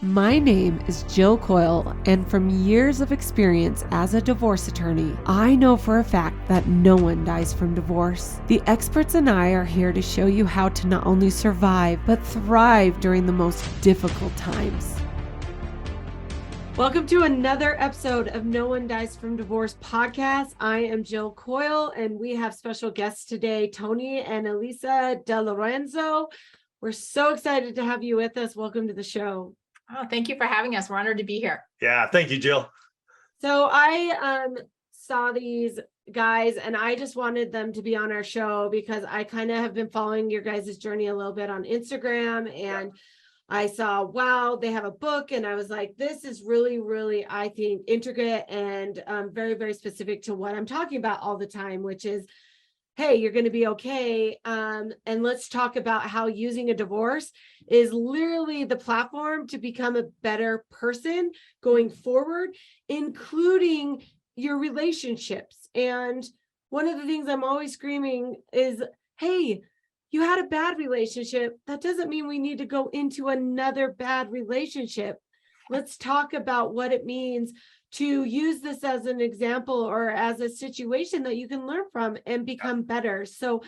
My name is Jill Coyle, and from years of experience as a divorce attorney, I know for a fact that no one dies from divorce. The experts and I are here to show you how to not only survive, but thrive during the most difficult times. Welcome to another episode of No One Dies from Divorce podcast. I am Jill Coyle, and we have special guests today, Tony and Alisa DiLorenzo. We're so excited to have you with us. Welcome to the show. Oh, thank you for having us. We're honored to be here. Yeah, thank you, Jill. So I saw these guys and I just wanted them to be on our show because I kind of have been following your guys' journey a little bit on Instagram, and I saw, wow, they have a book, and I was like, this is really, really, I think, intricate and very, very specific to what I'm talking about all the time, which is, hey, you're going to be okay. And let's talk about how using a divorce is literally the platform to become a better person going forward, including your relationships. And one of the things I'm always screaming is, hey, you had a bad relationship. That doesn't mean we need to go into another bad relationship. Let's talk about what it means to use this as an example or as a situation that you can learn from and become better. So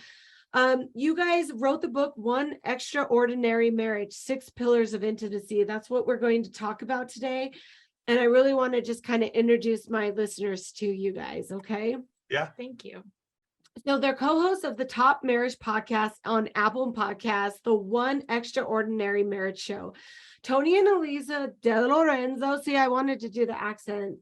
you guys wrote the book, One Extraordinary Marriage, 6 Pillars of Intimacy. That's what we're going to talk about today. And I really want to just kind of introduce my listeners to you guys, okay? Yeah. Thank you. So they're co-hosts of the top marriage podcast on Apple Podcasts, the One Extraordinary Marriage Show. Tony and Alisa DiLorenzo. See, I wanted to do the accent.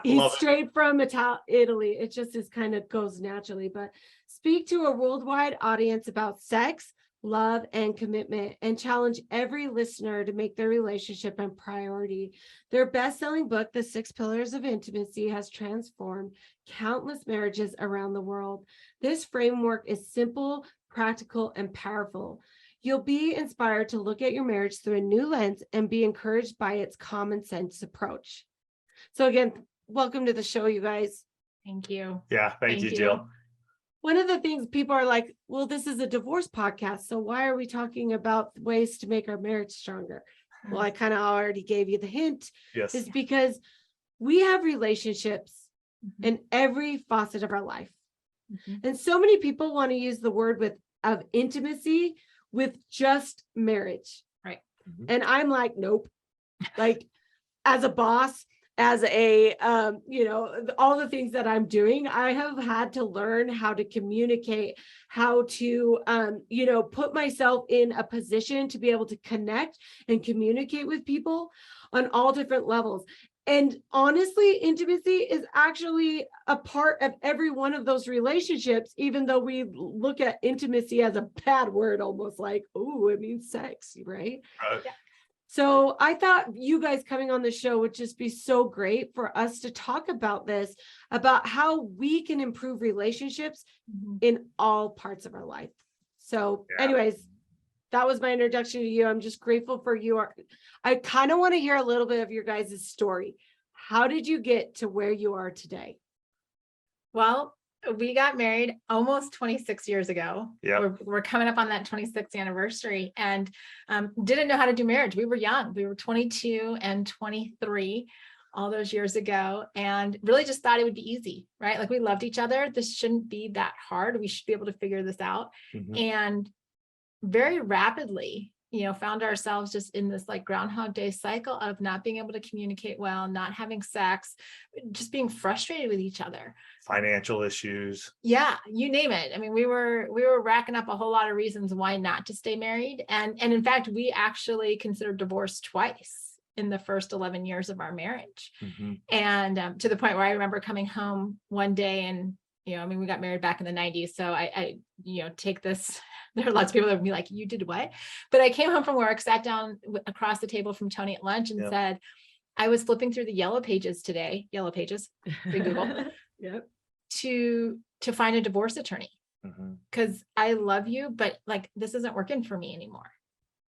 He's straight from Italy. It just is kind of goes naturally, but speak to a worldwide audience about sex, love, and commitment, and challenge every listener to make their relationship a priority. Their best-selling book, The 6 Pillars of Intimacy, has transformed countless marriages around the world. This framework is simple, practical, and powerful. You'll be inspired to look at your marriage through a new lens and be encouraged by its common sense approach. So again, welcome to the show, you guys. Thank you. Yeah, thank you, Jill. One of the things people are like, well, this is a divorce podcast, so why are we talking about ways to make our marriage stronger? Well, I kind of already gave you the hint. Yes. Is because we have relationships in every facet of our life. And so many people want to use the word of intimacy with just marriage. Right. And I'm like, nope. Like, as a boss, as a, all the things that I'm doing, I have had to learn how to communicate, how to, put myself in a position to be able to connect and communicate with people on all different levels. And honestly, intimacy is actually a part of every one of those relationships, even though we look at intimacy as a bad word, almost like, oh, it means sex, right? Yeah. So I thought you guys coming on the show would just be so great for us to talk about this, about how we can improve relationships in all parts of our life. So anyways, that was my introduction to you. I'm just grateful for you. I kind of want to hear a little bit of your guys' story. How did you get to where you are today? Well, we got married almost 26 years ago. Yeah. We're coming up on that 26th anniversary, and didn't know how to do marriage. We were young. We were 22 and 23 all those years ago, and really just thought it would be easy, right? Like, we loved each other. This shouldn't be that hard. We should be able to figure this out. And very rapidly, found ourselves just in this like Groundhog Day cycle of not being able to communicate well, not having sex, just being frustrated with each other. Financial issues. Yeah, you name it. I mean, we were racking up a whole lot of reasons why not to stay married. And in fact, we actually considered divorce twice in the first 11 years of our marriage. And to the point where I remember coming home one day and, we got married back in the 90s. So I take this. There are lots of people that would be like, you did what? But I came home from work, sat down across the table from Tony at lunch and said, I was flipping through the yellow pages today, free Google, to find a divorce attorney. Because I love you, but like, this isn't working for me anymore.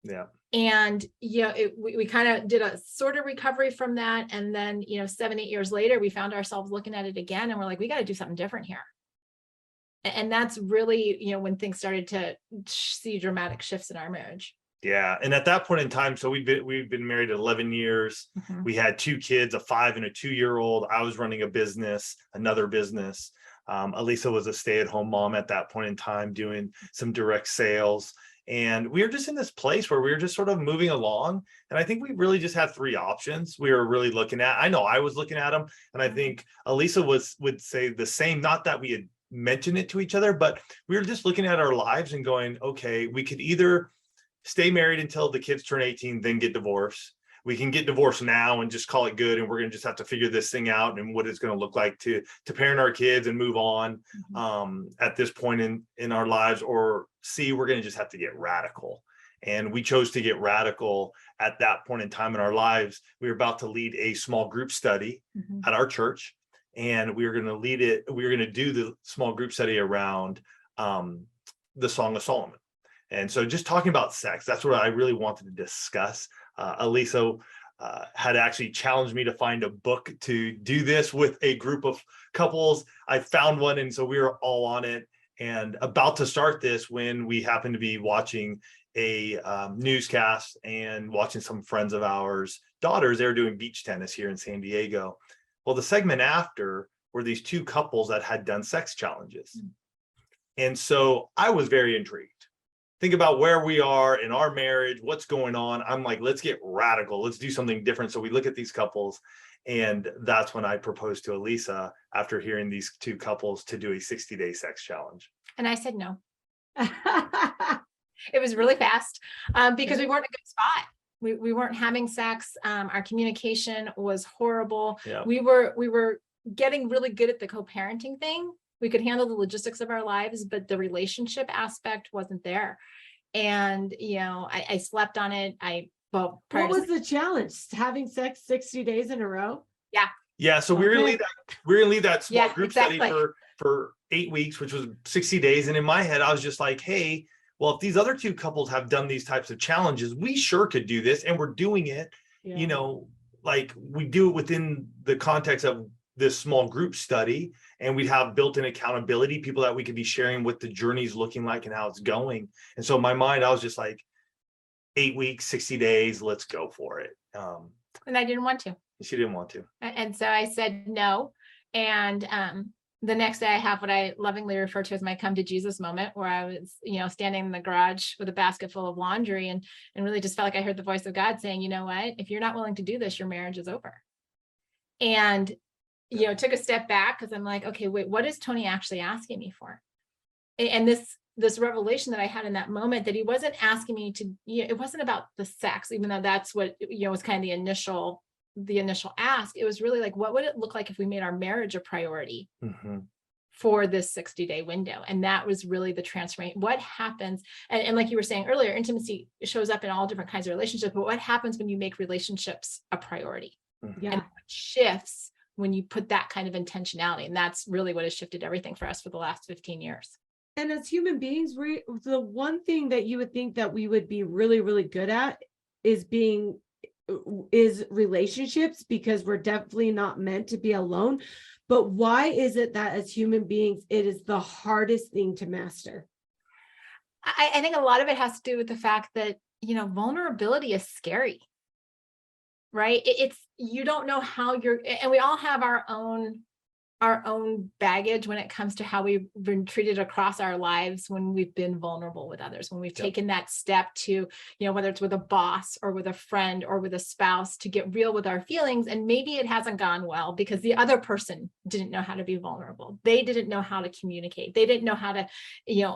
Yeah. And, we kind of did a sort of recovery from that. And then, 7-8 years later, we found ourselves looking at it again. And we're like, we got to do something different here. And that's really, when things started to see dramatic shifts in our marriage. Yeah. And at that point in time, so we've been married 11 years. Mhm. We had 2 kids, a 5 and a 2-year-old. I was running a business, another business. Alisa was a stay-at-home mom at that point in time, doing some direct sales. And we were just in this place where we were just sort of moving along. And I think we really just had 3 options we were really looking at. I know I was looking at them, and I think Alisa would say the same, not that we had mentioned it to each other, but we were just looking at our lives and going, okay, we could either stay married until the kids turn 18, then get divorced. We can get divorced now and just call it good, and we're going to just have to figure this thing out and what it's going to look like to parent our kids and move on at this point in our lives. Or C, we're going to just have to get radical. And we chose to get radical at that point in time in our lives. We were about to lead a small group study at our church, and we were going to lead it. We were going to do the small group study around the Song of Solomon. And so just talking about sex, that's what I really wanted to discuss. Alisa had actually challenged me to find a book to do this with a group of couples. I found one, and so we were all on it and about to start this when we happened to be watching a newscast and watching some friends of ours' daughters. They were doing beach tennis here in San Diego. Well, the segment after were these 2 couples that had done sex challenges. And so I was very intrigued. Think about where we are in our marriage, what's going on. I'm like, let's get radical. Let's do something different. So we look at these couples, and that's when I proposed to Alisa after hearing these 2 couples to do a 60-day sex challenge. And I said no. It was really fast because we weren't in a good spot. We weren't having sex. Our communication was horrible. Yeah. We were getting really good at the co-parenting thing. We could handle the logistics of our lives, but the relationship aspect wasn't there. And, I slept on it. What was the challenge? Having sex 60 days in a row? Yeah. Yeah. So we're going to lead that small group study for 8 weeks, which was 60 days. And in my head, I was just like, hey, well, if these other 2 couples have done these types of challenges, we sure could do this. And we're doing it, like we do it within the context of this small group study, and we'd have built-in accountability, people that we could be sharing what the journey's looking like and how it's going. And so in my mind, I was just like, 8 weeks, 60 days, let's go for it. And I didn't want to. She didn't want to. And so I said no. And the next day I have what I lovingly refer to as my come to Jesus moment, where I was, standing in the garage with a basket full of laundry and really just felt like I heard the voice of God saying, you know what, if you're not willing to do this, your marriage is over. And took a step back because I'm like, okay, wait, what is Tony actually asking me for? And this revelation that I had in that moment, that he wasn't asking me to, it wasn't about the sex, even though that's what, was kind of the initial ask. It was really like, what would it look like if we made our marriage a priority for this 60-day window? And that was really the transformation. What happens? And like you were saying earlier, intimacy shows up in all different kinds of relationships, but what happens when you make relationships a priority? Yeah. And what shifts when you put that kind of intentionality? And that's really what has shifted everything for us for the last 15 years. And as human beings, the one thing that you would think that we would be really, really good at is relationships, because we're definitely not meant to be alone. But why is it that as human beings, it is the hardest thing to master? I think a lot of it has to do with the fact that, vulnerability is scary. Right? It's, you don't know how and we all have our own baggage when it comes to how we've been treated across our lives when we've been vulnerable with others, when we've taken that step to, whether it's with a boss or with a friend or with a spouse, to get real with our feelings. And maybe it hasn't gone well because the other person didn't know how to be vulnerable. They didn't know how to communicate. They didn't know how to,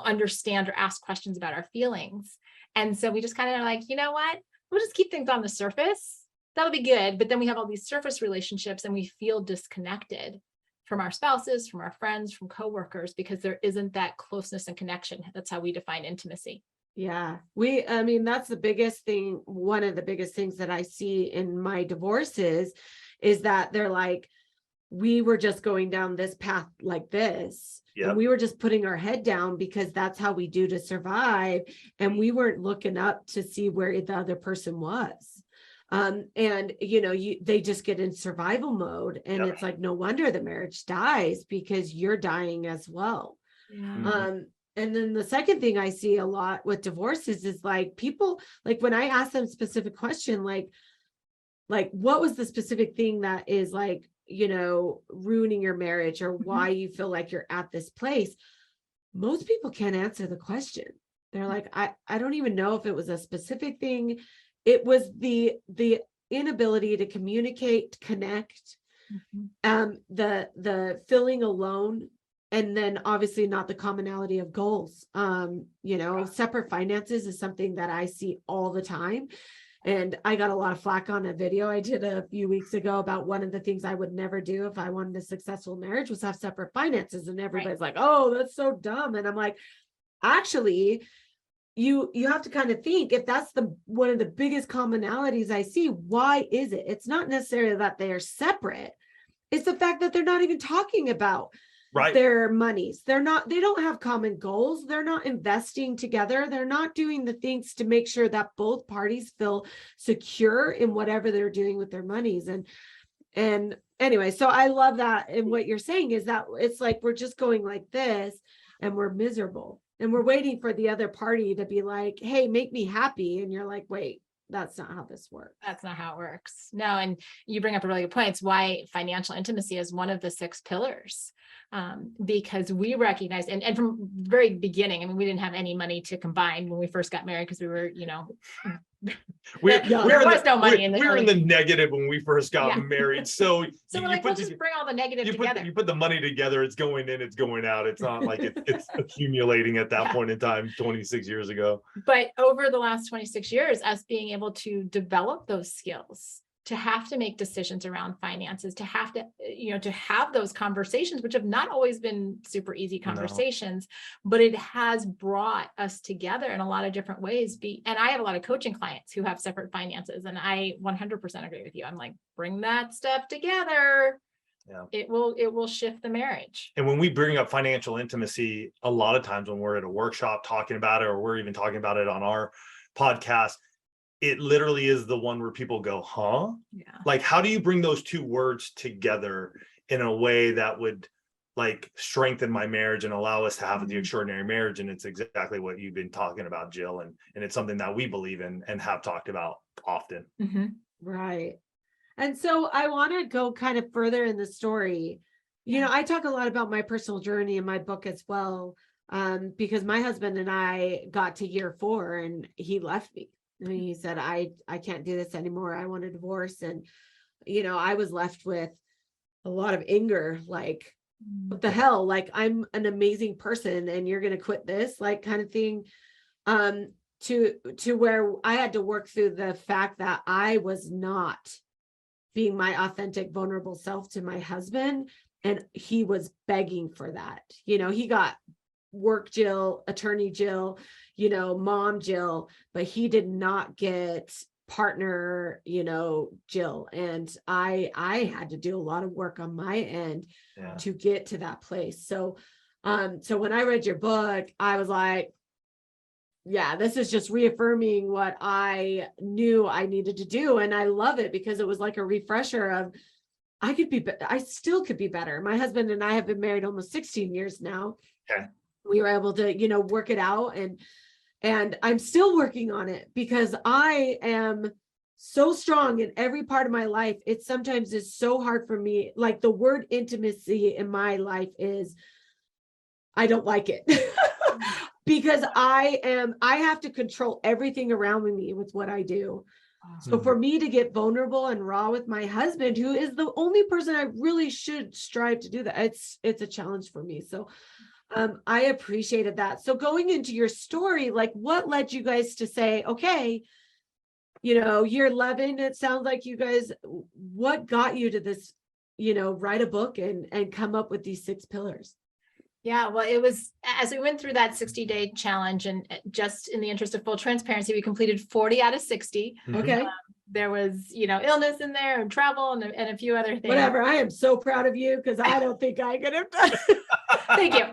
understand or ask questions about our feelings. And so we just kind of are like, you know what, we'll just keep things on the surface. That'll be good. But then we have all these surface relationships and we feel disconnected from our spouses, from our friends, from coworkers, because there isn't that closeness and connection. That's how we define intimacy. Yeah, that's the biggest thing. One of the biggest things that I see in my divorces is that they're like, we were just going down this path like this. Yep. And we were just putting our head down because that's how we do to survive. And we weren't looking up to see where the other person was. They just get in survival mode, and it's like, no wonder the marriage dies, because you're dying as well. Yeah. then the second thing I see a lot with divorces is like people, like when I ask them specific question, like what was the specific thing that is like, ruining your marriage or why you feel like you're at this place? Most people can't answer the question. They're like, I don't even know if it was a specific thing. It was the inability to communicate, connect, the feeling alone. And then obviously not the commonality of goals. Separate finances is something that I see all the time. And I got a lot of flack on a video I did a few weeks ago about one of the things I would never do if I wanted a successful marriage was have separate finances. And everybody's like, oh, that's so dumb. And I'm like, actually, you have to kind of think if that's one of the biggest commonalities I see, why is it? It's not necessarily that they are separate. It's the fact that they're not even talking about their monies. They don't have common goals. They're not investing together. They're not doing the things to make sure that both parties feel secure in whatever they're doing with their monies. And anyway, so I love that. And what you're saying is that it's like, we're just going like this and we're miserable and we're waiting for the other party to be like, hey, make me happy. And you're like, wait, that's not how this works. That's not how it works. No. And you bring up a really good point. It's why financial intimacy is one of the 6 pillars. Because we recognized, and from the very beginning, I mean, we didn't have any money to combine when we first got married because we were, there was no money in the. We were in the negative when we first got married. So we're like, we'll just bring all the negative together. You put the money together, it's going in, it's going out. It's not like it's accumulating at that point in time, 26 years ago. But over the last 26 years, us being able to develop those skills, to have to make decisions around finances, to have to, to have those conversations, which have not always been super easy conversations, but it has brought us together in a lot of different ways. And I have a lot of coaching clients who have separate finances, and I 100% agree with you. I'm like, bring that stuff together. Yeah. It will shift the marriage. And when we bring up financial intimacy, a lot of times when we're at a workshop talking about it, or we're even talking about it on our podcast, it literally is the one where people go, huh? Yeah. Like, how do you bring those 2 words together in a way that would like strengthen my marriage and allow us to have the extraordinary marriage? And it's exactly what you've been talking about, Jill. And it's something that we believe in and have talked about often. Right. And so I want to go kind of further in the story. I talk a lot about my personal journey in my book as well, because my husband and I got to year 4 and he left me. And he said, I can't do this anymore. I want a divorce. And, I was left with a lot of anger, like, what the hell? Like, I'm an amazing person and you're going to quit this, like, kind of thing. To where I had to work through the fact that I was not being my authentic, vulnerable self to my husband. And he was begging for that. He got work Jill, attorney Jill, mom Jill, but he did not get partner, Jill. And I had to do a lot of work on my end to get to that place. So when I read your book, I was like, yeah, this is just reaffirming what I knew I needed to do. And I love it because it was like a refresher of I still could be better. My husband and I have been married almost 16 years now. Okay. We were able to, work it out, and I'm still working on it because I am so strong in every part of my life. It sometimes is so hard for me. Like the word intimacy in my life I don't like it because I have to control everything around me with what I do. So for me to get vulnerable and raw with my husband, who is the only person I really should strive to do that, it's a challenge for me. So I appreciated that. So going into your story, like what led you guys to say, okay, year 11, it sounds like you guys, what got you to this, write a book and come up with these 6 pillars? Yeah, well, it was as we went through that 60-day challenge, and just in the interest of full transparency, we completed 40 out of 60. Okay. There was, illness in there and travel and a few other things. Whatever. I am so proud of you because I don't think I could have done it. Thank you.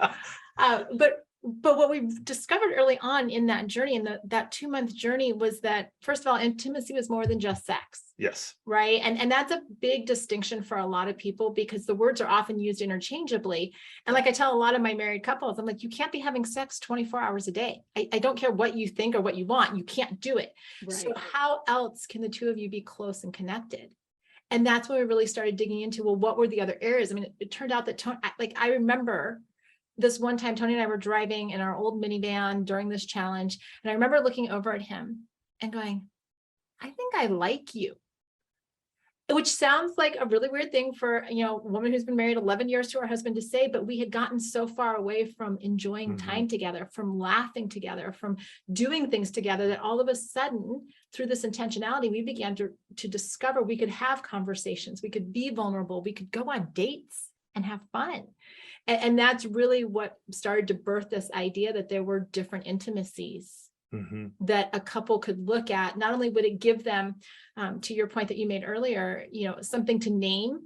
But But what we discovered early on in that journey, in that 2-month journey, was that, first of all, intimacy was more than just sex. Yes. Right. And that's a big distinction for a lot of people, because the words are often used interchangeably. And like I tell a lot of my married couples, I'm like, you can't be having sex 24 hours a day. I don't care what you think or what you want. You can't do it. Right. So how else can the two of you be close and connected? And that's when we really started digging into, well, what were the other areas? I mean, it turned out that Tony, I remember this one time, Tony and I were driving in our old minivan during this challenge. And I remember looking over at him and going, I think I like you. Which sounds like a really weird thing for, a woman who's been married 11 years to her husband to say, but we had gotten so far away from enjoying time together, from laughing together, from doing things together, that all of a sudden, through this intentionality, we began to discover we could have conversations, we could be vulnerable, we could go on dates and have fun. And that's really what started to birth this idea that there were different intimacies that a couple could look at. Not only would it give them, to your point that you made earlier, something to name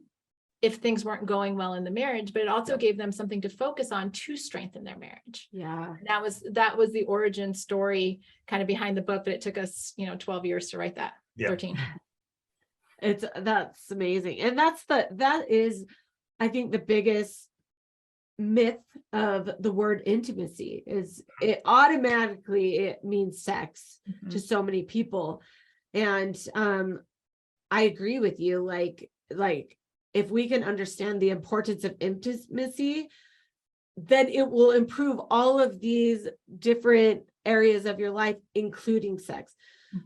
if things weren't going well in the marriage, but it also gave them something to focus on to strengthen their marriage. Yeah. And that was the origin story kind of behind the book, but it took us, 12 years to write that. 13. That's amazing. And that is, I think, the biggest myth of the word intimacy is it automatically means sex to so many people. And I agree with you. Like if we can understand the importance of intimacy, then it will improve all of these different areas of your life, including sex.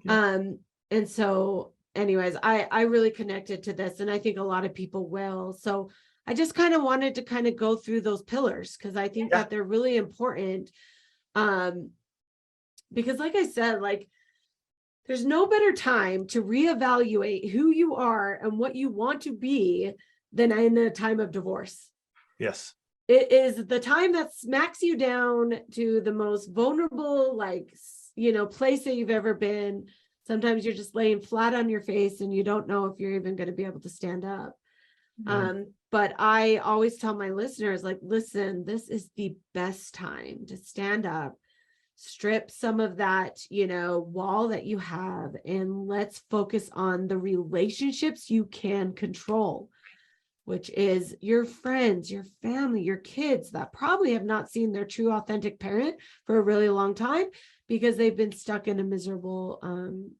And so anyways, I really connected to this, and I think a lot of people will. So I just kind of wanted to kind of go through those pillars, because I think that they're really important. Because like I said, like there's no better time to reevaluate who you are and what you want to be than in a time of divorce. Yes. It is the time that smacks you down to the most vulnerable, place that you've ever been. Sometimes you're just laying flat on your face and you don't know if you're even going to be able to stand up. But I always tell my listeners, like, listen, this is the best time to stand up, strip some of that, wall that you have, and let's focus on the relationships you can control, which is your friends, your family, your kids that probably have not seen their true authentic parent for a really long time because they've been stuck in a miserable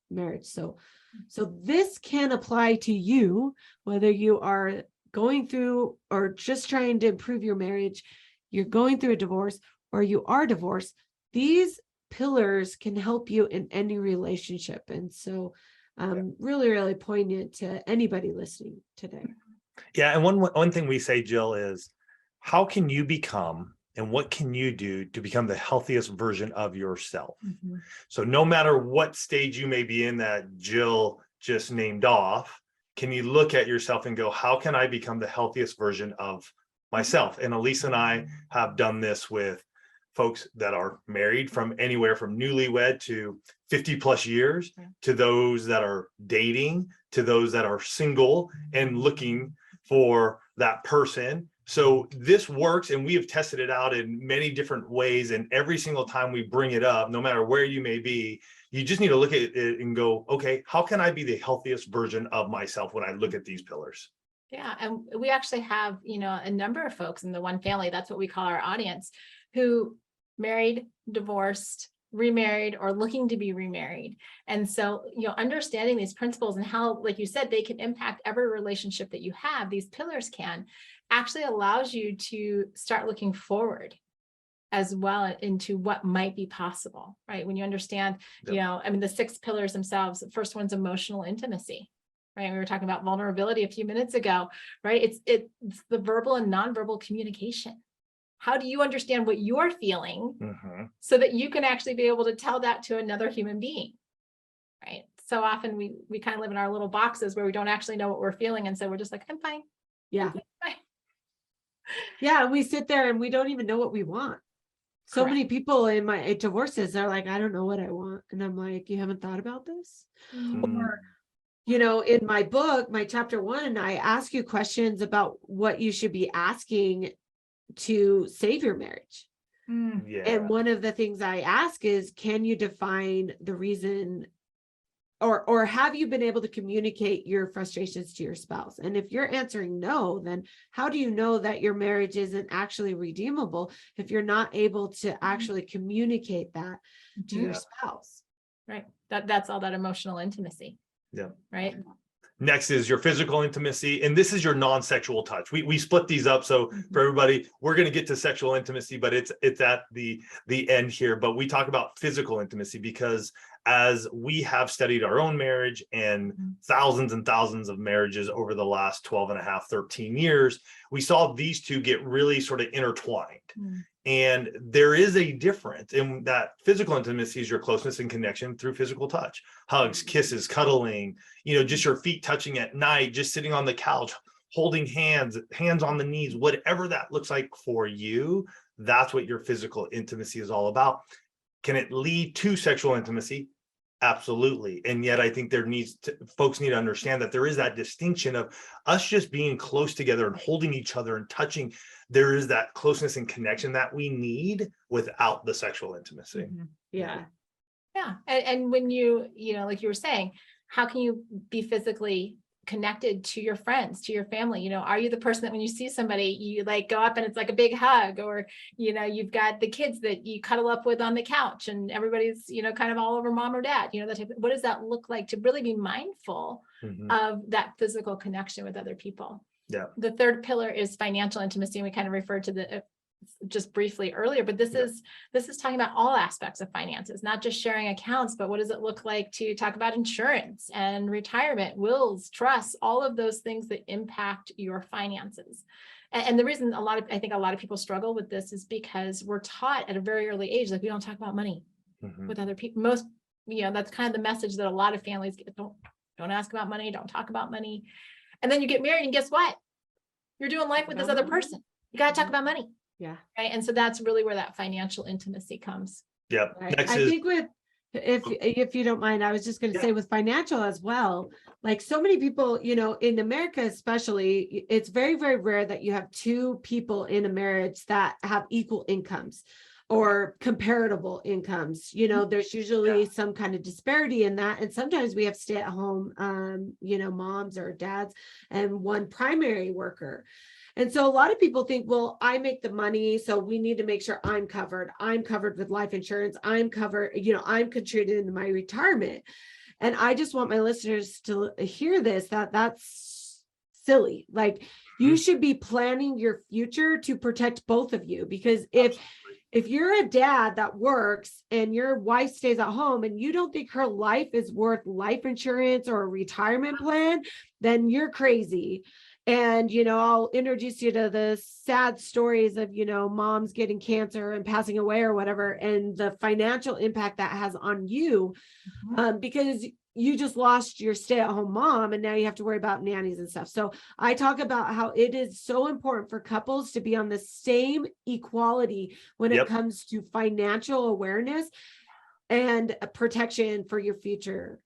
marriage. So this can apply to you, whether you are going through or just trying to improve your marriage, you're going through a divorce, or you are divorced. These pillars can help you in any relationship. And so really, really poignant to anybody listening today. Yeah. And one thing we say, Jill, is how can you become and what can you do to become the healthiest version of yourself? So no matter what stage you may be in that Jill just named off, can you look at yourself and go, how can I become the healthiest version of myself? And Alisa and I have done this with folks that are married, from anywhere from newlywed to 50 plus years, to those that are dating, to those that are single and looking for that person. So this works, and we have tested it out in many different ways. And every single time we bring it up, no matter where you may be, you just need to look at it and go, okay, how can I be the healthiest version of myself when I look at these pillars? Yeah. And we actually have, a number of folks in the one family, that's what we call our audience, who married, divorced, remarried, or looking to be remarried. And so, understanding these principles and how, like you said, they can impact every relationship that you have, these pillars can, actually allows you to start looking forward as well into what might be possible, right? When you understand, the 6 pillars themselves, the first one's emotional intimacy, right? We were talking about vulnerability a few minutes ago, right? It's the verbal and nonverbal communication. How do you understand what you're feeling so that you can actually be able to tell that to another human being, right? So often we kind of live in our little boxes where we don't actually know what we're feeling. And so we're just like, I'm fine. Yeah. I'm fine. Yeah. We sit there and we don't even know what we want. So many people in my divorces are like, I don't know what I want. And I'm like, you haven't thought about this? Or, in my book, my chapter 1, I ask you questions about what you should be asking to save your marriage. Yeah. And one of the things I ask is, can you define the reason, or have you been able to communicate your frustrations to your spouse? And if you're answering no, then how do you know that your marriage isn't actually redeemable if you're not able to actually communicate that to your Yeah. spouse? Right. That's all that emotional intimacy. Yeah. Right. Next is your physical intimacy, and this is your non-sexual touch. We split these up, so for everybody, we're going to get to sexual intimacy, but it's at the end here. But we talk about physical intimacy because as we have studied our own marriage and thousands and thousands of marriages over the last 12 and a half, 13 years, we saw these two get really sort of intertwined. And there is a difference in that. Physical intimacy is your closeness and connection through physical touch, hugs, kisses, cuddling, just your feet touching at night, just sitting on the couch, holding hands on the knees, whatever that looks like for you. That's what your physical intimacy is all about. Can it lead to sexual intimacy? Absolutely. And yet I think folks need to understand that there is that distinction of us just being close together and holding each other and touching. There is that closeness and connection that we need without the sexual intimacy. Yeah. Yeah. And when like you were saying, how can you be physically connected to your friends, to your family? Are you the person that when you see somebody, you like go up and it's like a big hug, or, you've got the kids that you cuddle up with on the couch and everybody's, kind of all over mom or dad, that type of, what does that look like to really be mindful of that physical connection with other people? Yeah. The third pillar is financial intimacy. And we kind of referred to the just briefly earlier, but this is talking about all aspects of finances, not just sharing accounts, but what does it look like to talk about insurance and retirement, wills, trusts, all of those things that impact your finances. And the reason I think a lot of people struggle with this is because we're taught at a very early age, like we don't talk about money with other people. Most, that's kind of the message that a lot of families get. Don't ask about money, don't talk about money. And then you get married and guess what? You're doing life with this other person. You got to talk about money. Yeah. Right. And so that's really where that financial intimacy comes. Yep. Right. I think if you don't mind, I was just going to say with financial as well, like so many people, in America, especially, it's very, very rare that you have two people in a marriage that have equal incomes or comparable incomes. There's usually some kind of disparity in that. And sometimes we have stay-at-home, moms or dads and one primary worker. And so a lot of people think, well, I make the money, so we need to make sure I'm covered. I'm covered with life insurance. I'm covered, I'm contributing into my retirement. And I just want my listeners to hear this, that's silly. Like you should be planning your future to protect both of you, because if you're a dad that works and your wife stays at home and you don't think her life is worth life insurance or a retirement plan, then you're crazy. And, I'll introduce you to the sad stories of, moms getting cancer and passing away or whatever, and the financial impact that has on you, because you just lost your stay-at-home mom and now you have to worry about nannies and stuff. So I talk about how it is so important for couples to be on the same equality when it comes to financial awareness and protection for your future.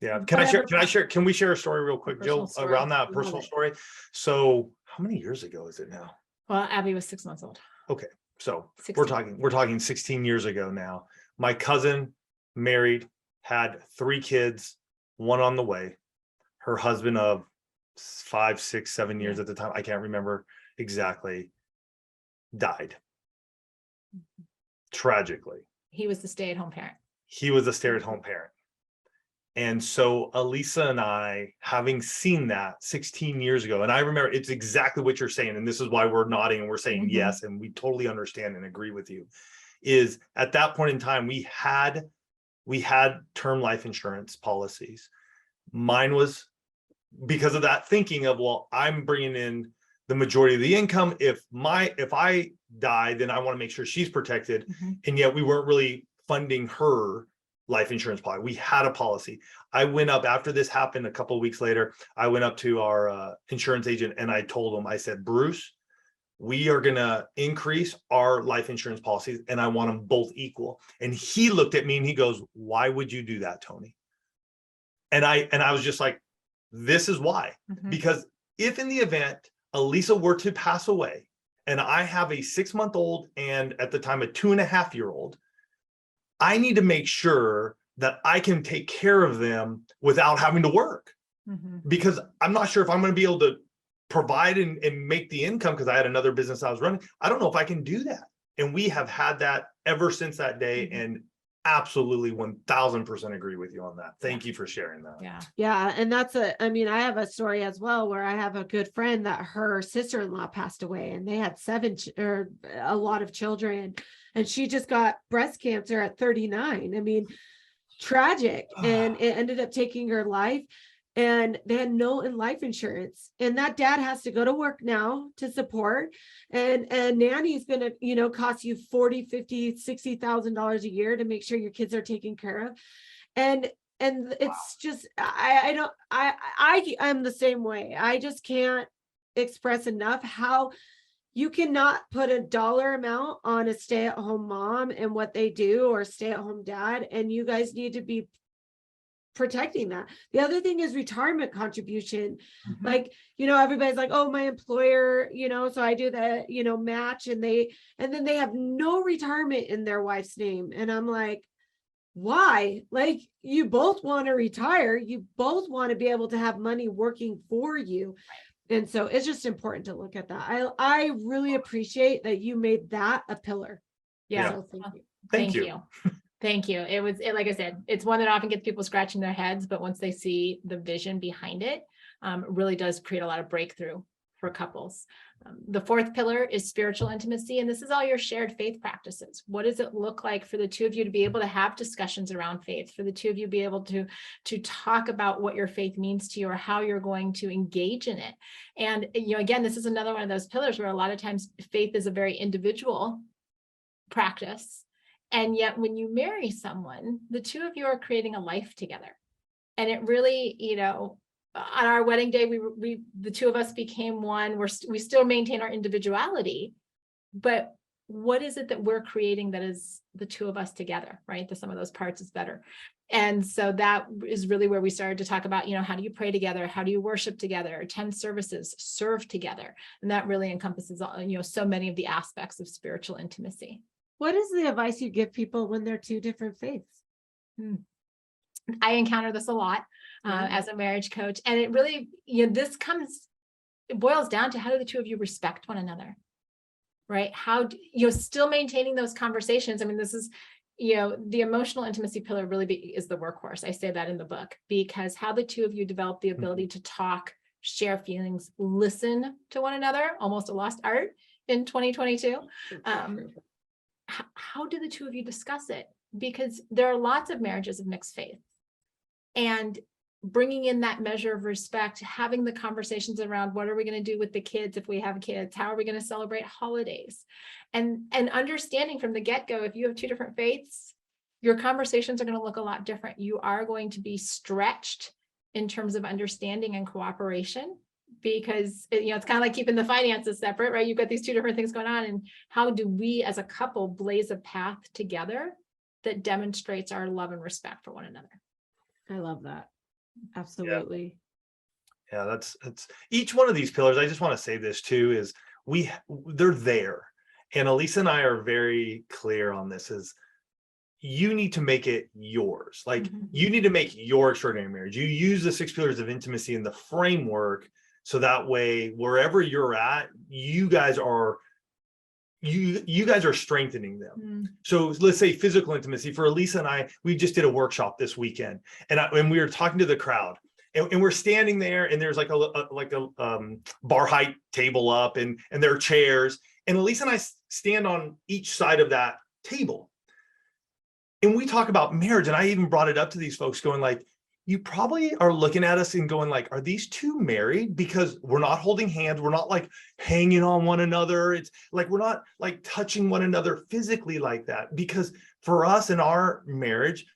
Yeah. Can we share a story real quick, Jill, around that personal story? So how many years ago is it now? Well, Abby was 6 months old. Okay. So 16. we're talking 16 years ago now. My cousin married, had 3 kids, 1 on the way. Her husband of 5, 6, 7 years at the time, I can't remember exactly, died. Tragically. He was the stay-at-home parent. And so Alisa and I, having seen that 16 years ago, and I remember it's exactly what you're saying, and this is why we're nodding and we're saying yes, and we totally understand and agree with you, is at that point in time, we had term life insurance policies. Mine was because of that thinking of, well, I'm bringing in the majority of the income. If I die, then I want to make sure she's protected. And yet we weren't really funding her life insurance policy. We had a policy. I went up after this happened a couple of weeks later. I went up to our insurance agent and I told him, I said, Bruce, we are going to increase our life insurance policies and I want them both equal. And he looked at me and he goes, why would you do that, Tony? And I was just like, this is why, because if in the event Alisa were to pass away and I have a 6-month-old and at the time a 2.5-year-old, I need to make sure that I can take care of them without having to work, because I'm not sure if I'm going to be able to provide and make the income, because I had another business I was running. I don't know if I can do that. And we have had that ever since that day. And absolutely 1000% agree with you on that. Thank you for sharing that. Yeah. Yeah. And I mean, I have a story as well where I have a good friend that her sister-in-law passed away and they had a lot of children, and she just got breast cancer at 39. I mean, tragic. And it ended up taking her life, and they had no life insurance, and that dad has to go to work now to support, and nanny's going to, cost you $40,000, $50,000, $60,000 a year to make sure your kids are taken care of. And it's just, I'm the same way. I just can't express enough how you cannot put a dollar amount on a stay-at-home mom and what they do, or stay-at-home dad, and you guys need to be protecting that. The other thing is retirement contribution. Like, everybody's like, oh, my employer, so I do the, match, and then they have no retirement in their wife's name. And I'm like, why? Like, you both want to retire. You both want to be able to have money working for you. And so it's just important to look at that. I really appreciate that you made that a pillar. Yeah. So thank you. Thank you. Thank you. Like I said, it's one that often gets people scratching their heads, but once they see the vision behind it, really does create a lot of breakthrough for couples. The fourth pillar is spiritual intimacy. And this is all your shared faith practices. What does it look like for the two of you to be able to have discussions around faith, for the two of you to be able to talk about what your faith means to you, or how you're going to engage in it? And, again, this is another one of those pillars where a lot of times faith is a very individual practice. And yet when you marry someone, the two of you are creating a life together. And it really, on our wedding day, the two of us became one. We still maintain our individuality, but what is it that we're creating that is the two of us together, right? The sum of those parts is better. And so that is really where we started to talk about, how do you pray together? How do you worship together? Attend services, serve together. And that really encompasses, so many of the aspects of spiritual intimacy. What is the advice you give people when they're two different faiths? I encounter this a lot as a marriage coach. And it really, it boils down to, how do the two of you respect one another, right? How do you still maintaining those conversations? I mean, this is, the emotional intimacy pillar really is the workhorse. I say that in the book, because how the two of you develop the ability to talk, share feelings, listen to one another, almost a lost art in 2022. How do the two of you discuss it? Because there are lots of marriages of mixed faith, and bringing in that measure of respect, having the conversations around what are we going to do with the kids if we have kids? How are we going to celebrate holidays? And understanding from the get-go, if you have two different faiths, your conversations are going to look a lot different. You are going to be stretched in terms of understanding and cooperation, because it's kind of like keeping the finances separate, right? You've got these two different things going on, and how do we as a couple blaze a path together that demonstrates our love and respect for one another? I love that. Absolutely. Yeah, that's each one of these pillars. I just want to say this too, is they're there. And Alisa and I are very clear on this, is you need to make it yours. Like, you need to make your extraordinary marriage. You use the 6 pillars of intimacy in the framework, so that way, wherever you're at, you guys are strengthening them. So let's say physical intimacy for Alisa and I, we just did a workshop this weekend, and we were talking to the crowd, and we're standing there, and there's like a bar height table up, and there are chairs, and Alisa and I stand on each side of that table, and we talk about marriage. And I even brought it up to these folks, going like, you probably are looking at us and going like, are these two married? Because we're not holding hands. We're not like hanging on one another. It's like, we're not like touching one another physically like that. Because for us in our marriage,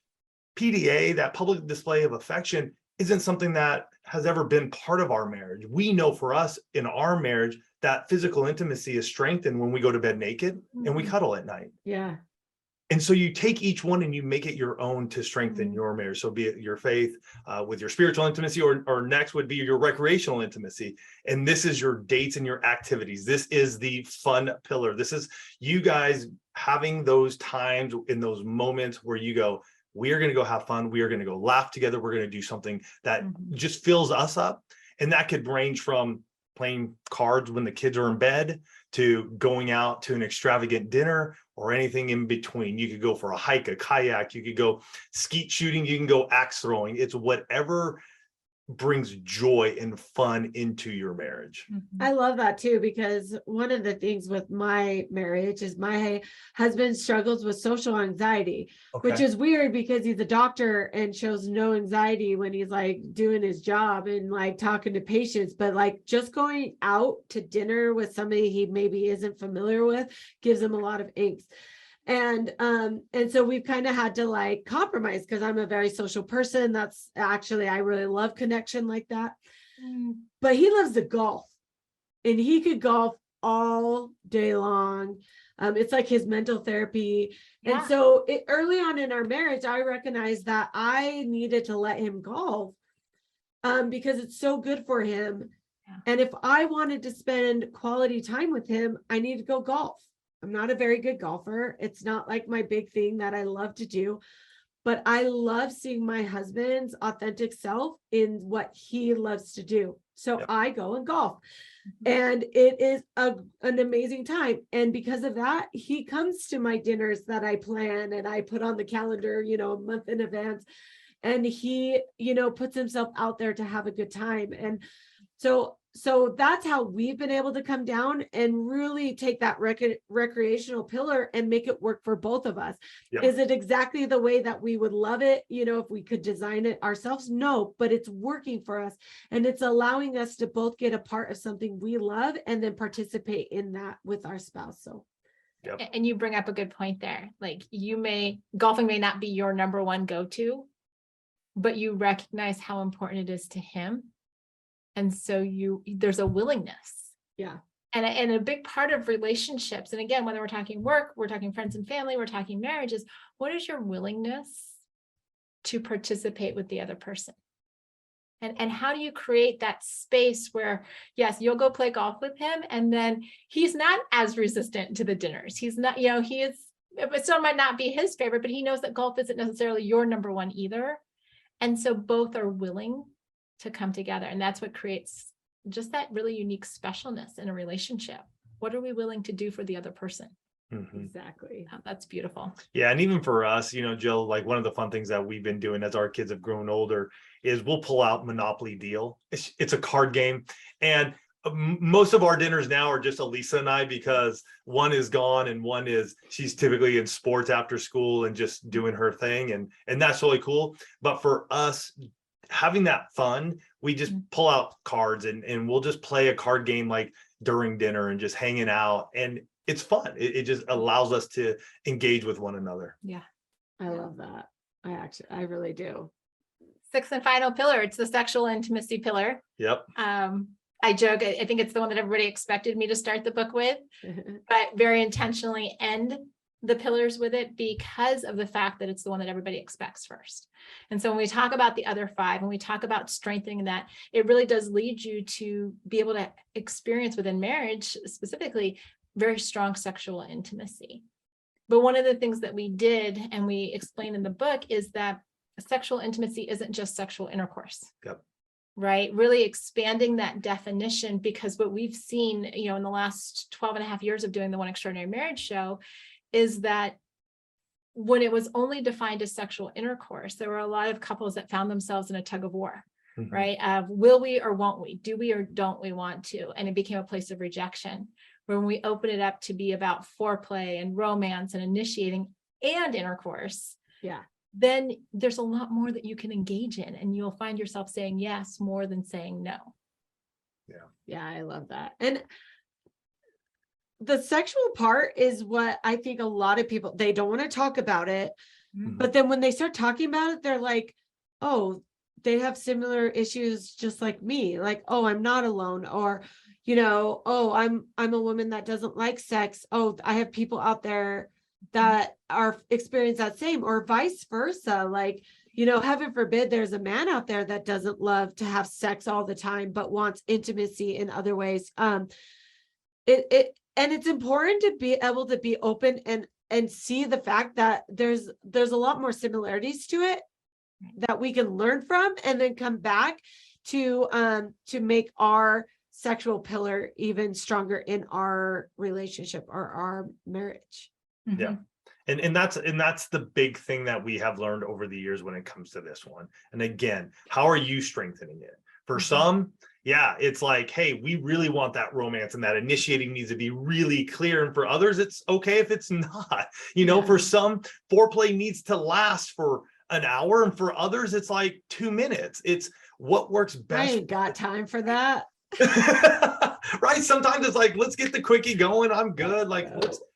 PDA, that public display of affection, isn't something that has ever been part of our marriage. We know for us in our marriage, that physical intimacy is strengthened when we go to bed naked and we cuddle at night. Yeah. And so you take each one and you make it your own to strengthen your marriage. So be it your faith with your spiritual intimacy, or next would be your recreational intimacy. And this is your dates and your activities. This is the fun pillar. This is you guys having those times in those moments where you go, we are going to go have fun. We are going to go laugh together. We're going to do something that just fills us up. And that could range from playing cards when the kids are in bed to going out to an extravagant dinner or anything in between. You could go for a hike, a kayak, you could go skeet shooting, you can go axe throwing. It's whatever brings joy and fun into your marriage. I love that too, because one of the things with my marriage is my husband struggles with social anxiety, which is weird because he's a doctor and shows no anxiety when he's like doing his job and like talking to patients, but like just going out to dinner with somebody he maybe isn't familiar with gives him a lot of angst. And so we've kind of had to like compromise, because I'm a very social person. That's actually, I really love connection like that. But he loves to golf, and he could golf all day long. It's like his mental therapy. And so early on in our marriage, I recognized that I needed to let him golf because it's so good for him. And if I wanted to spend quality time with him, I need to go golf. I'm not a very good golfer. It's not like my big thing that I love to do, but I love seeing my husband's authentic self in what he loves to do. So I go and golf, and it is an amazing time. And because of that, he comes to my dinners that I plan and I put on the calendar, a month in advance, and he, puts himself out there to have a good time. And so that's how we've been able to come down and really take that recreational pillar and make it work for both of us. Is it exactly the way that we would love it? If we could design it ourselves? No, but it's working for us. And it's allowing us to both get a part of something we love and then participate in that with our spouse. So. And you bring up a good point there. Like golfing may not be your number one go-to, but you recognize how important it is to him. And so there's a willingness. And a big part of relationships, and again, whether we're talking work, we're talking friends and family, we're talking marriages, what is your willingness to participate with the other person? And how do you create that space where, yes, you'll go play golf with him, and then he's not as resistant to the dinners. He's not, it still might not be his favorite, but he knows that golf isn't necessarily your number one either. And so both are willing to come together. And that's what creates just that really unique specialness in a relationship. What are we willing to do for the other person? Exactly. Oh, that's beautiful. Yeah. And even for us, Jill, like one of the fun things that we've been doing as our kids have grown older is we'll pull out Monopoly Deal. It's a card game. And most of our dinners now are just Alisa and I, because one is gone and she's typically in sports after school and just doing her thing. And that's really cool. But for us, having that fun, we just pull out cards and we'll just play a card game like during dinner and just hanging out. And it's fun. It just allows us to engage with one another. Yeah. I love that. I really do. Sixth and final pillar. It's the sexual intimacy pillar. Yep. I joke, I think it's the one that everybody expected me to start the book with, but very intentionally end the pillars with it because of the fact that it's the one that everybody expects first. And so when we talk about the other five, when we talk about strengthening that, it really does lead you to be able to experience within marriage, specifically, very strong sexual intimacy. But one of the things that we did, and we explain in the book, is that sexual intimacy isn't just sexual intercourse. Right? Really expanding that definition, because what we've seen, in the last 12 and a half years of doing the One Extraordinary Marriage show, is that when it was only defined as sexual intercourse, there were a lot of couples that found themselves in a tug of war, right? Will we or won't we? Do we or don't we want to? And it became a place of rejection. When we open it up to be about foreplay and romance and initiating and intercourse, then there's a lot more that you can engage in, and you'll find yourself saying yes more than saying no. Yeah, I love that. And the sexual part is what I think a lot of people, they don't want to talk about it, but then when they start talking about it, they're like, oh, they have similar issues just like me. Like, oh, I'm not alone. Or, oh, I'm a woman that doesn't like sex. Oh, I have people out there that are experience that same, or vice versa. Like, heaven forbid there's a man out there that doesn't love to have sex all the time, but wants intimacy in other ways. And it's important to be able to be open and see the fact that there's a lot more similarities to it that we can learn from, and then come back to make our sexual pillar even stronger in our relationship or our marriage. Yeah. And that's the big thing that we have learned over the years when it comes to this one. And again, how are you strengthening it? For some, yeah, it's like, hey, we really want that romance, and that initiating needs to be really clear. And for others, it's okay if it's not. For some, foreplay needs to last for an hour, and for others, it's like 2 minutes. It's what works best. I ain't got time for that. Right? Sometimes it's like, let's get the quickie going. I'm good. Like,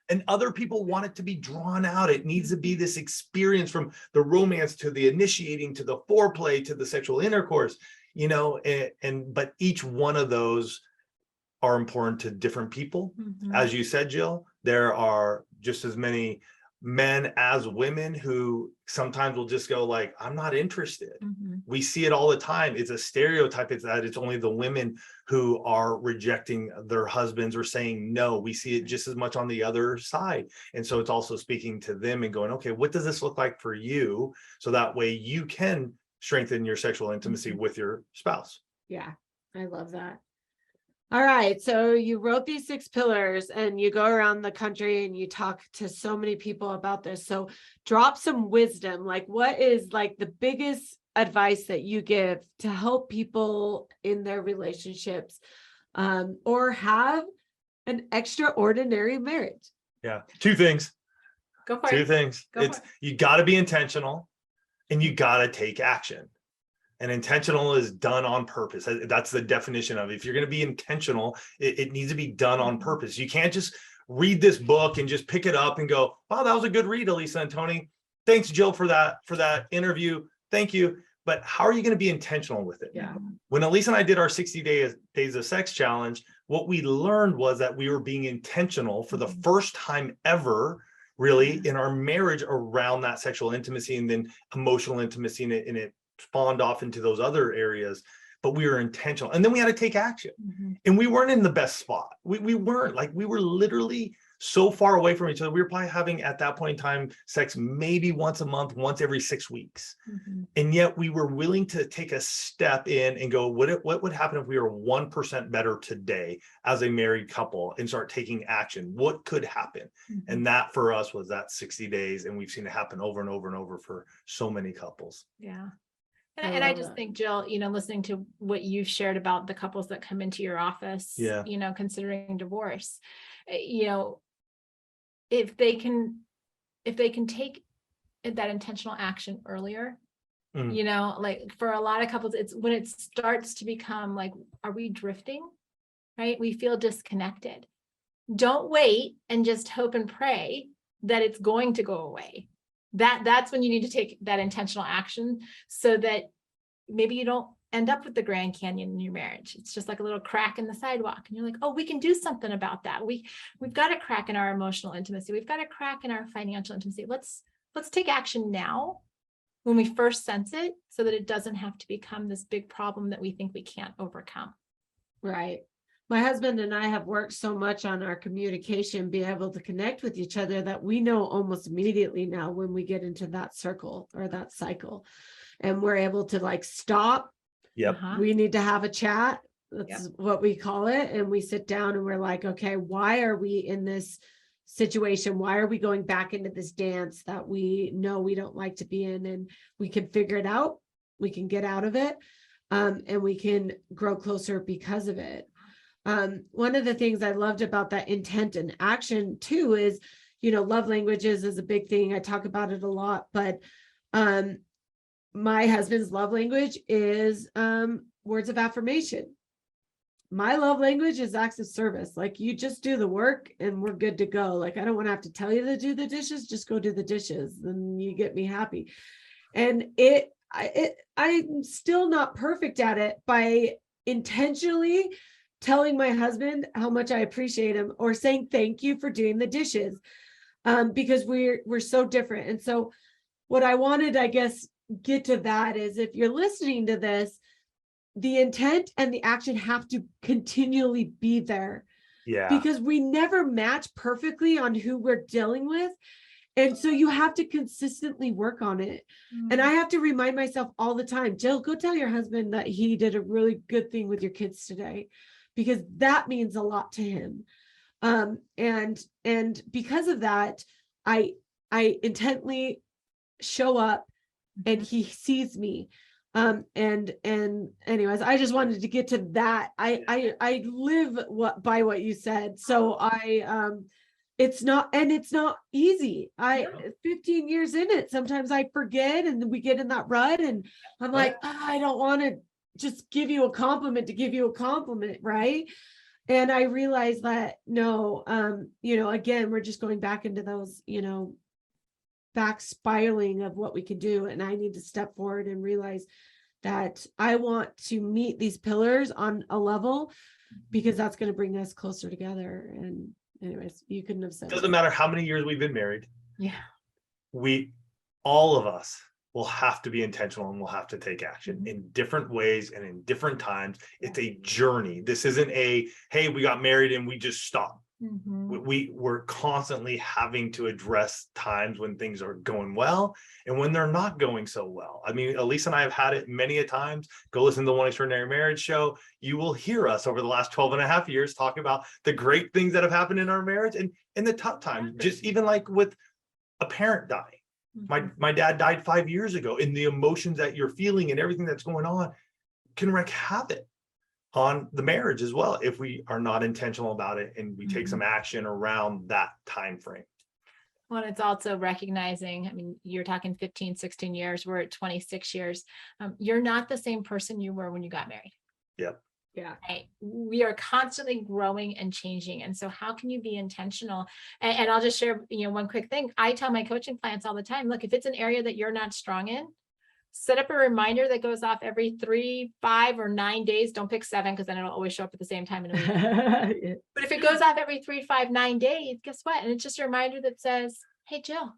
and other people want it to be drawn out. It needs to be this experience from the romance to the initiating to the foreplay to the sexual intercourse, but each one of those are important to different people. As you said, Jill, there are just as many men as women who sometimes will just go like, I'm not interested. We see it all the time. It's a stereotype. It's that it's only the women who are rejecting their husbands or saying no. We see it just as much on the other side. And so it's also speaking to them and going, okay, what does this look like for you? So that way you can strengthen your sexual intimacy with your spouse. Yeah, I love that. All right. So you wrote these 6 pillars and you go around the country and you talk to so many people about this. So drop some wisdom. Like, what is like the biggest advice that you give to help people in their relationships, or have an extraordinary marriage? Yeah. 2 things. Go for it. 2 things. Go for it. You got to be intentional, and you got to take action. And intentional is done on purpose. That's the definition of it. If you're going to be intentional, it needs to be done on purpose. You can't just read this book and just pick it up and go, wow, that was a good read, Alisa and Tony. Thanks, Jill, for that interview. Thank you. But how are you going to be intentional with it? Yeah. When Alisa and I did our 60 days of sex challenge, what we learned was that we were being intentional for the first time ever, really, in our marriage around that sexual intimacy, and then emotional intimacy, and it spawned off into those other areas. But we were intentional, and then we had to take action. And we weren't in the best spot. We weren't, like, we were literally so far away from each other. We were probably having, at that point in time, sex maybe once a month, once every 6 weeks. And yet we were willing to take a step in and go, what would happen if we were 1% better today as a married couple, and start taking action? What could happen? And that for us was that 60 days. And we've seen it happen over and over and over for so many couples. Yeah. And I just think, Jill, listening to what you've shared about the couples that come into your office, considering divorce, if they can take that intentional action earlier, like for a lot of couples, it's when it starts to become like, are we drifting? Right? We feel disconnected. Don't wait and just hope and pray that it's going to go away. That's when you need to take that intentional action, so that maybe you don't end up with the Grand Canyon in your marriage. It's just like a little crack in the sidewalk, and you're like, oh, we can do something about that. We've got a crack in our emotional intimacy. We've got a crack in our financial intimacy. Let's take action now when we first sense it, so that it doesn't have to become this big problem that we think we can't overcome. Right. My husband and I have worked so much on our communication, be able to connect with each other, that we know almost immediately now when we get into that circle or that cycle, and we're able to like stop. Yep. We need to have a chat. That's what we call it. And we sit down and we're like, okay, why are we in this situation? Why are we going back into this dance that we know we don't like to be in? And we can figure it out. We can get out of it. And we can grow closer because of it. One of the things I loved about that intent and action too is, love languages is a big thing. I talk about it a lot, but my husband's love language is words of affirmation. My love language is acts of service. Like, you just do the work and we're good to go. Like, I don't want to have to tell you to do the dishes. Just go do the dishes. Then you get me happy. And I'm still not perfect at it by intentionally telling my husband how much I appreciate him, or saying thank you for doing the dishes. because we're so different. And so what I wanted, I guess, get to that is, if you're listening to this, the intent and the action have to continually be there, Yeah. because we never match perfectly on who we're dealing with. And so you have to consistently work on it. And I have to remind myself all the time, Jill, go tell your husband that he did a really good thing with your kids today, because that means a lot to him. And because of that, I intently show up and he sees me. And anyways, I just wanted to get to that. I live by what you said. So it's not easy. 15 years in it, sometimes I forget, and we get in that rut, and I'm like, I don't want to just give you a compliment to give you a compliment, right? And I realized that no, again, we're just going back into those, back spiraling of what we can do. And I need to step forward and realize that I want to meet these pillars on a level, because that's going to bring us closer together. And anyways, you couldn't have said Doesn't matter how many years we've been married. Yeah. All of us will have to be intentional, and we'll have to take action in different ways and in different times. It's a journey. This isn't hey, we got married and we just stopped. We're constantly having to address times when things are going well and when they're not going so well. I mean, Alisa and I have had it many a times. Go listen to the One Extraordinary Marriage show. You will hear us over the last 12 and a half years talk about the great things that have happened in our marriage, and in the tough times, just even like with a parent dying. My dad died 5 years ago, and the emotions that you're feeling and everything that's going on can wreak havoc on the marriage as well, if we are not intentional about it and we take some action around that time frame. Well, it's also recognizing, I mean, you're talking 15, 16 years, we're at 26 years. You're not the same person you were when you got married. Yep. Yeah. Right. We are constantly growing and changing. And so how can you be intentional? And I'll just share, one quick thing. I tell my coaching clients all the time, look, if it's an area that you're not strong in, set up a reminder that goes off every 3, 5, or 9 days. Don't pick 7, because then it'll always show up at the same time in a week. But if it goes off every 3, 5, 9 days, guess what? And it's just a reminder that says, hey, Jill,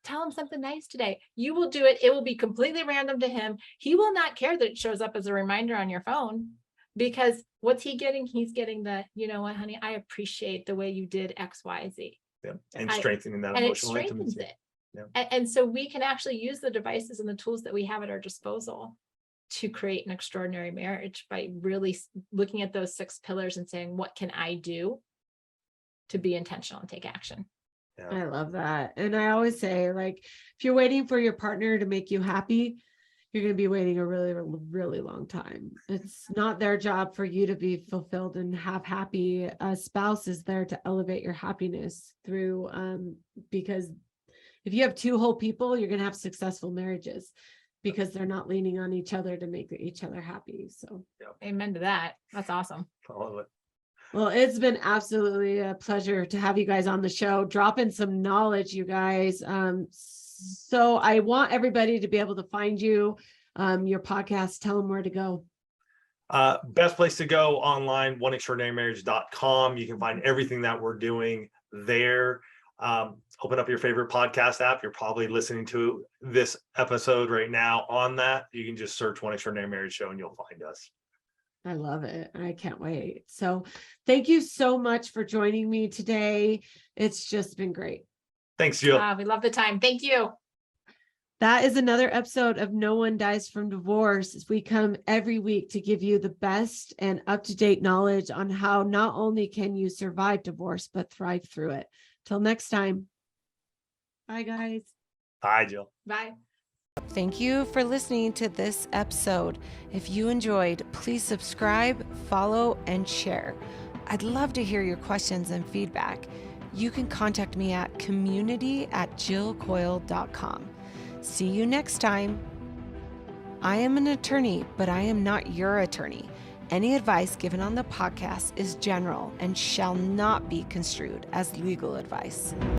tell him something nice today. You will do it. It will be completely random to him. He will not care that it shows up as a reminder on your phone, because what's he getting? He's getting the, you know what, honey, I appreciate the way you did X, Y, Z. Yeah. And strengthening that and emotional it strengthens intimacy. it. Yeah. And so we can actually use the devices and the tools that we have at our disposal to create an extraordinary marriage by really looking at those 6 pillars and saying, what can I do to be intentional and take action? Yeah. I love that. And I always say, like, if you're waiting for your partner to make you happy, you're going to be waiting a really, really long time. It's not their job for you to be fulfilled and have happy. A spouse is there to elevate your happiness through, because if you have 2 whole people, you're going to have successful marriages, because they're not leaning on each other to make each other happy. So amen to that. That's awesome. I love it. Well, it's been absolutely a pleasure to have you guys on the show, dropping some knowledge, you guys. So I want everybody to be able to find you, your podcast. Tell them where to go. Best place to go online, oneextraordinarymarriage.com. You can find everything that we're doing there. Open up your favorite podcast app. You're probably listening to this episode right now on that. You can just search One Extraordinary Marriage Show and you'll find us. I love it. I can't wait. So thank you so much for joining me today. It's just been great. Thanks, Jill. We love the time. Thank you. That is another episode of No One Dies from Divorce. We come every week to give you the best and up-to-date knowledge on how not only can you survive divorce, but thrive through it. Till next time. Bye, guys. Bye, Jill. Bye. Thank you for listening to this episode. If you enjoyed, please subscribe, follow, and share. I'd love to hear your questions and feedback. You can contact me at community@jillcoyle.com. See you next time. I am an attorney, but I am not your attorney. Any advice given on the podcast is general and shall not be construed as legal advice.